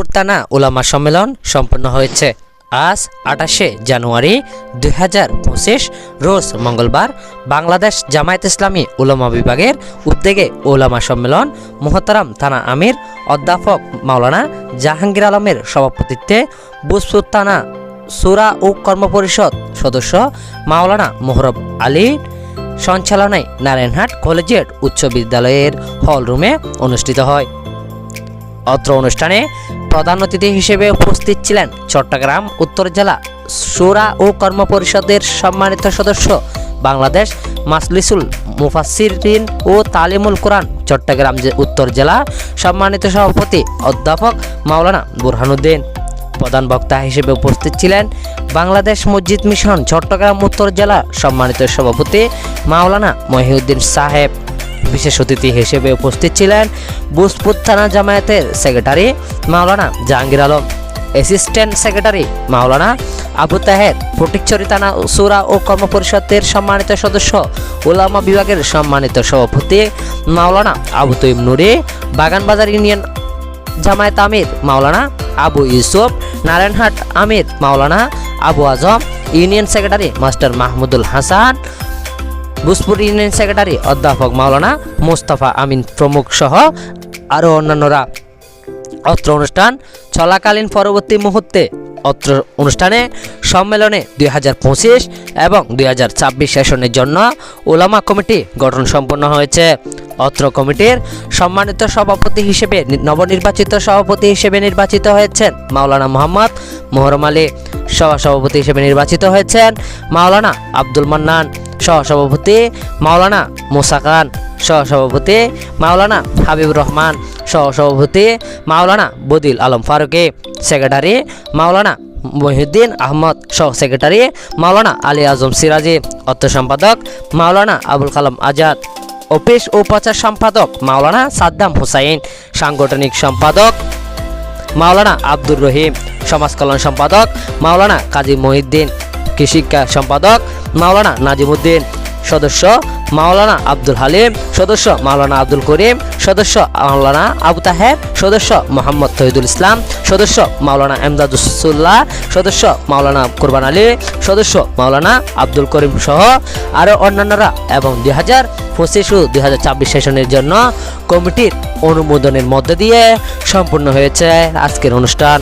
বুসপুর থানা উলামা সম্মেলন সম্পন্ন হয়েছে আজ 28শে জানুয়ারি 2025 রোজ মঙ্গলবার। বাংলাদেশ জামায়াত ইসলামী উলামা বিভাগের উদ্যোগে উলামা সম্মেলন মোহতারাম থানা আমির অধ্যাপক মাওলানা জাহাঙ্গীর আলমের সভাপতিত্বে বুসপুর থানা সুরা ও কর্মপরিষদ সদস্য মাওলানা মোহরব আলীর সঞ্চালনায় নারায়ণহাট কলেজিয়েট উচ্চ বিদ্যালয়ের হল রুমে অনুষ্ঠিত হয়। অত্র অনুষ্ঠানে প্রধান অতিথি হিসেবে উপস্থিত ছিলেন চট্টগ্রাম উত্তর জেলা শুরা ও কর্মপরিষদের সম্মানিত সদস্য বাংলাদেশ মাজলিসুল মুফাসসিরিন ও তালিমুল কোরআন চট্টগ্রাম উত্তর জেলা সম্মানিত সভাপতি অধ্যাপক মাওলানা বুরহানুদ্দিন। প্রধান বক্তা হিসেবে উপস্থিত ছিলেন বাংলাদেশ মসজিদ মিশন চট্টগ্রাম উত্তর জেলা সম্মানিত সভাপতি মাওলানা মহিউদ্দিন সাহেব। বিশেষ অতিথি হিসেবে উপস্থিত ছিলেন বুসপুর থানা জামায়াতের সেক্রেটারি মাওলানা জাহাঙ্গীর আলম, অ্যাসিস্ট্যান্ট সেক্রেটারি মাওলানা আবু তাহের, ফটিকছড়ি থানা শুরা ও কর্মপরিষদের সম্মানিত সদস্য উলামা বিভাগের সম্মানিত সভাপতি মাওলানা আবু তৈব নুরি, বাগানবাজার ইউনিয়ন জামায়াত আমির মাওলানা আবু ইউসুফ, নারায়ণহাট আমির Maulana Abu Azam, union secretary master Mahmudul Hasan, Buspur union secretary অধ্যাপক মাওলানা মোস্তফা আমিন প্রমুখ সহ আরও অন্যান্যরা। অত্র অনুষ্ঠান চলাকালীন পরবর্তী মুহূর্তে অত্র অনুষ্ঠানে সম্মেলনে 2025 এবং 2026 সেশনের জন্য উলামা কমিটি গঠন সম্পন্ন হয়েছে। অত্র কমিটির সম্মানিত সভাপতি হিসেবে নবনির্বাচিত সভাপতি হিসেবে নির্বাচিত হয়েছেন মাওলানা মোহাম্মদ মোহরম আলী, সহসভাপতি হিসেবে নির্বাচিত হয়েছেন মাওলানা আব্দুল মান্নান, সহসভাপতি মাওলানা মুসা খান, সহসভাপতি মাওলানা হাবিবুর রহমান, সহসভাপতি মাওলানা বদিল আলম ফারুকি, সেক্রেটারি মাওলানা মহিউদ্দিন আহমদ, সহ সেক্রেটারি মাওলানা আলী আজম সিরাজি, অর্থ সম্পাদক মাওলানা আবুল কালাম আজাদ, অফিস ও প্রচার সম্পাদক মাওলানা সাদ্দাম হুসাইন, সাংগঠনিক সম্পাদক মাওলানা আব্দুর রহিম, সমাজ কল্যাণ সম্পাদক মাওলানা কাজী মহিউদ্দিন, কৃষিকা সম্পাদক মাওলানা নাজিমুদ্দিন, সদস্য মাওলানা আব্দুল হালিম, সদস্য মাওলানা আব্দুল করিম, সদস্য মাওলানা আবু তাহের, সদস্য মোহাম্মদ তহিদুল ইসলাম, সদস্য মাওলানা এমদাদুসুল্লাহ, সদস্য মাওলানা কুরবান আলী, সদস্য মাওলানা আব্দুল করিম সহ আরও অন্যান্যরা। এবং 2025 ও 2026 সেশনের জন্য কমিটির অনুমোদনের মধ্য দিয়ে সম্পূর্ণ হয়েছে আজকের অনুষ্ঠান।